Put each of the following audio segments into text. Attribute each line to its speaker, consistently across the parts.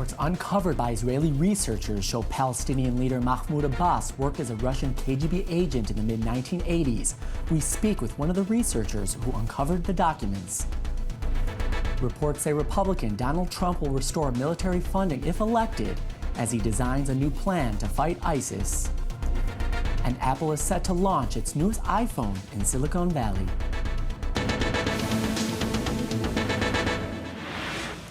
Speaker 1: Reports uncovered by Israeli researchers show Palestinian leader Mahmoud Abbas worked as a Russian KGB agent in the mid-1980s. We speak with one of the researchers who uncovered the documents. Reports say Republican Donald Trump will restore military funding if elected as he designs a new plan to fight ISIS. And Apple is set to launch its newest iPhone in Silicon Valley.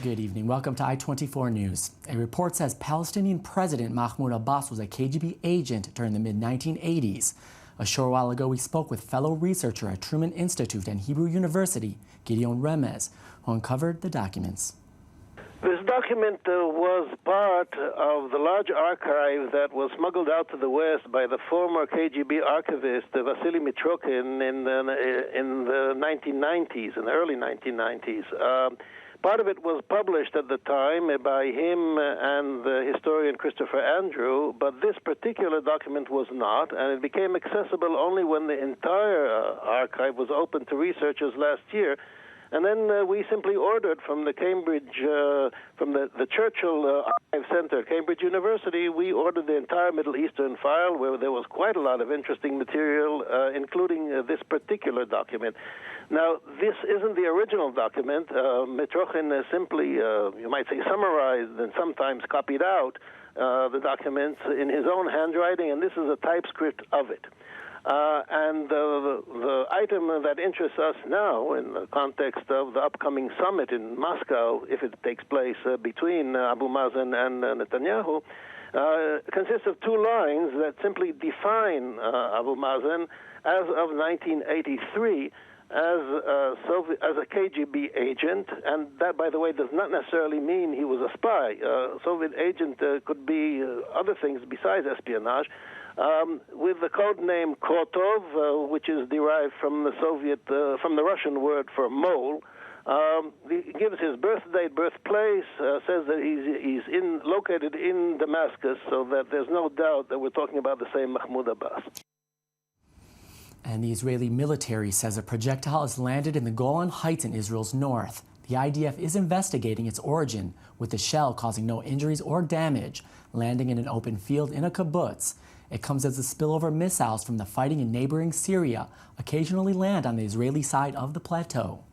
Speaker 1: Good evening. Welcome to i24 News. A report says Palestinian President Mahmoud Abbas was a KGB agent during the mid-1980s. A short while ago, we spoke with fellow researcher at Truman Institute and Hebrew University, Gideon Remez, who uncovered the documents.
Speaker 2: This document was part of the large archive that was smuggled out to the West by the former KGB archivist Vasily Mitrokhin in the 1990s, in the early 1990s. Part of it was published at the time by him and the historian Christopher Andrew, but this particular document was not, and it became accessible only when the entire archive was open to researchers last year. And then we simply ordered from the Cambridge, from the Churchill Archive Center, Cambridge University, we ordered the entire Middle Eastern file where there was quite a lot of interesting material, including this particular document. Now, this isn't the original document. Mitrokhin simply, you might say, summarized and sometimes copied out the documents in his own handwriting, and this is a typescript of it. And the item that interests us now in the context of the upcoming summit in Moscow, if it takes place between Abu Mazen and Netanyahu, consists of two lines that simply define Abu Mazen as of 1983 as a KGB agent, and that, by the way, does not necessarily mean he was a spy. Soviet agent could be other things besides espionage. With the code name Kotov, which is derived from the Russian word for mole. He gives his birth date, birthplace, says that he's located in Damascus, so that there's no doubt that we're talking about the same Mahmoud Abbas.
Speaker 1: And the Israeli military says a projectile has landed in the Golan Heights in Israel's north. The IDF is investigating its origin, with the shell causing no injuries or damage, landing in an open field in a kibbutz. It comes as the spillover missiles from the fighting in neighboring Syria occasionally land on the Israeli side of the plateau.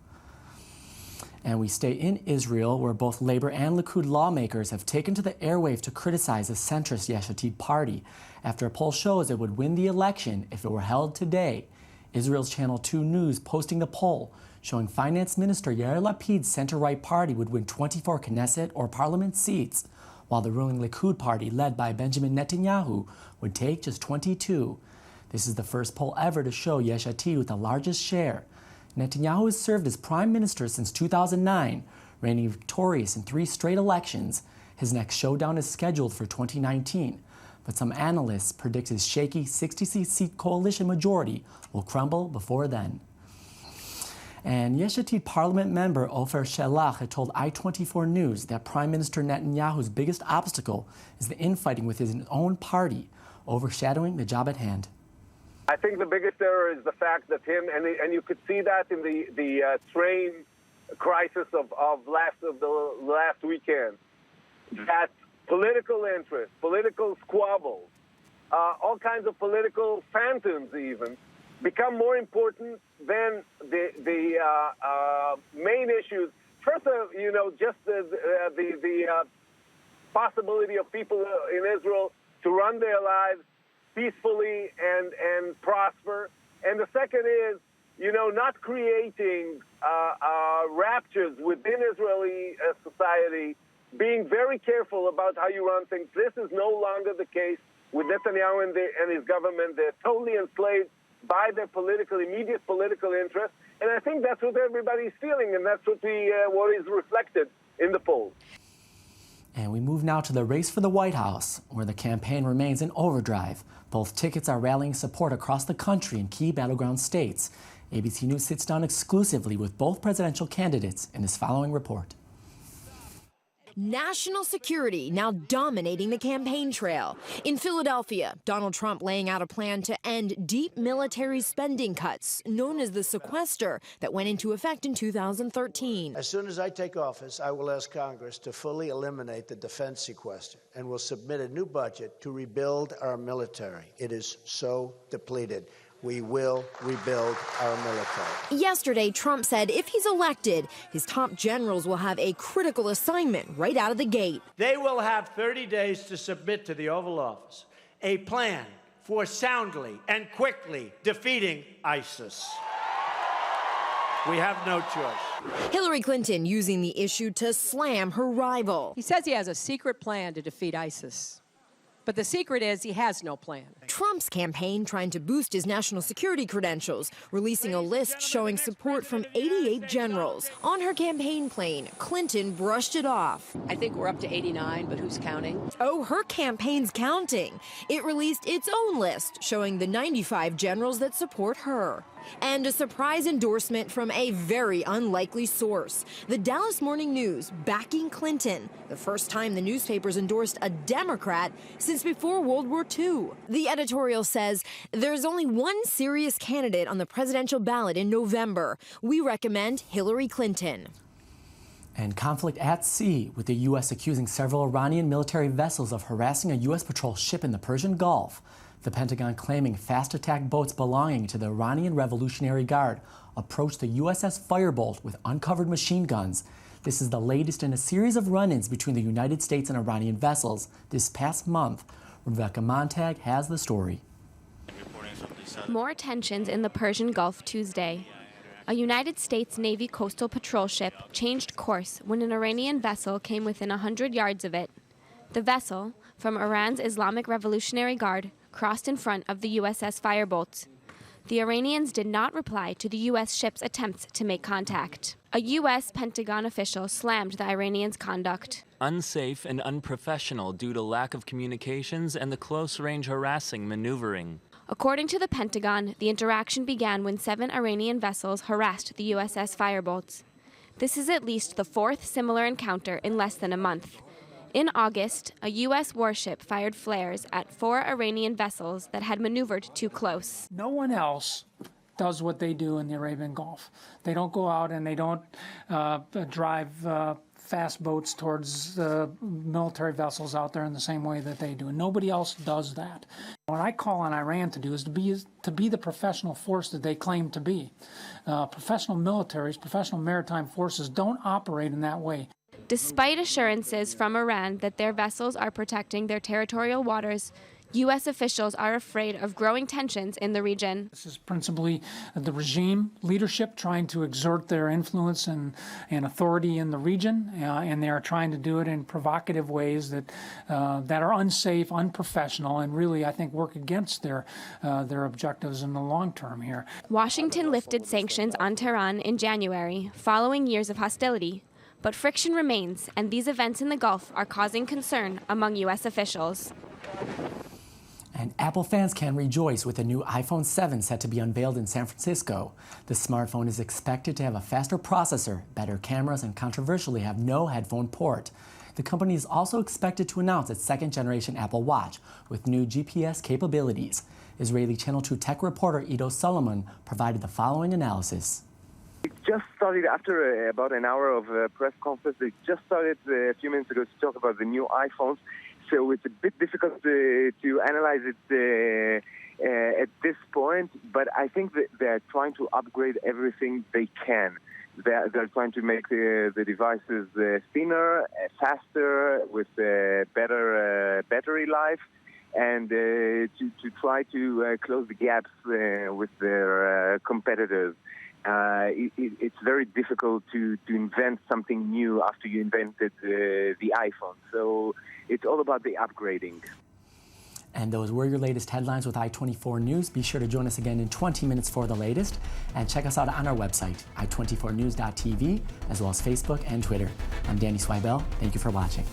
Speaker 1: And we stay in Israel, where both Labor and Likud lawmakers have taken to the airwaves to criticize the centrist Yesh Atid party after a poll shows it would win the election if it were held today. Israel's Channel 2 News posting the poll showing Finance Minister Yair Lapid's center-right party would win 24 Knesset or parliament seats, while the ruling Likud party, led by Benjamin Netanyahu, would take just 22. This is the first poll ever to show Yesh Atid with the largest share. Netanyahu has served as prime minister since 2009, reigning victorious in 3 straight elections. His next showdown is scheduled for 2019, but some analysts predict his shaky 66-seat coalition majority will crumble before then. And Yesh Atid parliament member Ofer Shelach had told i24 News that Prime Minister Netanyahu's biggest obstacle is the infighting with his own party, overshadowing the job at hand.
Speaker 3: I think the biggest error is the fact that and you could see that in the train crisis of the last weekend, that political interest, political squabbles, all kinds of political phantoms even, become more important than the main issues. First, just the possibility of people in Israel to run their lives peacefully and prosper. And the second is, not creating raptures within Israeli society, being very careful about how you run things. This is no longer the case with Netanyahu and his government. They're totally enslaved by their immediate political interests. And I think that's what everybody's feeling, and that's what is reflected in the polls.
Speaker 1: And we move now to the race for the White House, where the campaign remains in overdrive. Both tickets are rallying support across the country in key battleground states. ABC News sits down exclusively with both presidential candidates in this following report.
Speaker 4: National security now dominating the campaign trail. In Philadelphia, Donald Trump laying out a plan to end deep military spending cuts, known as the sequester, that went into effect in 2013.
Speaker 5: As soon as I take office, I will ask Congress to fully eliminate the defense sequester and will submit a new budget to rebuild our military. It is so depleted. We will rebuild our military.
Speaker 4: Yesterday, Trump said if he's elected, his top generals will have a critical assignment right out of the gate.
Speaker 5: They will have 30 days to submit to the Oval Office a plan for soundly and quickly defeating ISIS. We have no choice.
Speaker 4: Hillary Clinton using the issue to slam her rival.
Speaker 6: He says he has a secret plan to defeat ISIS. But the secret is he has no plan.
Speaker 4: Trump's campaign trying to boost his national security credentials, releasing a list showing support from 88 generals. On her campaign plane, Clinton brushed it off.
Speaker 6: I think we're up to 89, but who's counting?
Speaker 4: Oh, her campaign's counting. It released its own list showing the 95 generals that support her. And a surprise endorsement from a very unlikely source. The Dallas Morning News backing Clinton. The first time the newspapers endorsed a Democrat since before World War II. The editorial says there's only one serious candidate on the presidential ballot in November. We recommend Hillary Clinton.
Speaker 1: And conflict at sea, with the U.S. accusing several Iranian military vessels of harassing a U.S. patrol ship in the Persian Gulf. The Pentagon claiming fast attack boats belonging to the Iranian Revolutionary Guard approached the USS Firebolt with uncovered machine guns. This is the latest in a series of run-ins between the United States and Iranian vessels this past month. Rebecca Montag has the story.
Speaker 7: More tensions in the Persian Gulf Tuesday. A United States Navy coastal patrol ship changed course when an Iranian vessel came within 100 yards of it. The vessel, from Iran's Islamic Revolutionary Guard, crossed in front of the USS Firebolt. The Iranians did not reply to the U.S. ship's attempts to make contact. A U.S. Pentagon official slammed the Iranians' conduct.
Speaker 8: Unsafe and unprofessional due to lack of communications and the close-range harassing maneuvering.
Speaker 7: According to the Pentagon, the interaction began when 7 Iranian vessels harassed the USS Firebolt. This is at least the 4th similar encounter in less than a month. In August, a U.S. warship fired flares at 4 Iranian vessels that had maneuvered too close.
Speaker 9: No one else does what they do in the Arabian Gulf. They don't go out and they don't drive fast boats towards military vessels out there in the same way that they do. And nobody else does that. What I call on Iran to do is to be the professional force that they claim to be. Professional militaries, professional maritime forces don't operate in that way.
Speaker 7: Despite assurances from Iran that their vessels are protecting their territorial waters, U.S. officials are afraid of growing tensions in the region.
Speaker 9: This is principally the regime leadership trying to exert their influence and authority in the region, and they are trying to do it in provocative ways that are unsafe, unprofessional, and really, I think, work against their objectives in the long term here.
Speaker 7: Washington lifted sanctions on Tehran in January, following years of hostility. But friction remains, and these events in the Gulf are causing concern among U.S. officials.
Speaker 1: And Apple fans can rejoice with the new iPhone 7 set to be unveiled in San Francisco. The smartphone is expected to have a faster processor, better cameras, and controversially have no headphone port. The company is also expected to announce its second-generation Apple Watch with new GPS capabilities. Israeli Channel 2 tech reporter Ido Solomon provided the following analysis.
Speaker 3: It just started after about an hour of press conference. They just started a few minutes ago to talk about the new iPhones. So it's a bit difficult to analyze it at this point. But I think that they're trying to upgrade everything they can. They're trying to make the devices thinner, faster, with better battery life, and to try to close the gaps with their competitors. It's very difficult to invent something new after you invented the iPhone. So it's all about the upgrading.
Speaker 1: And those were your latest headlines with i24 News. Be sure to join us again in 20 minutes for the latest. And check us out on our website, i24news.tv, as well as Facebook and Twitter. I'm Danny Swibel. Thank you for watching.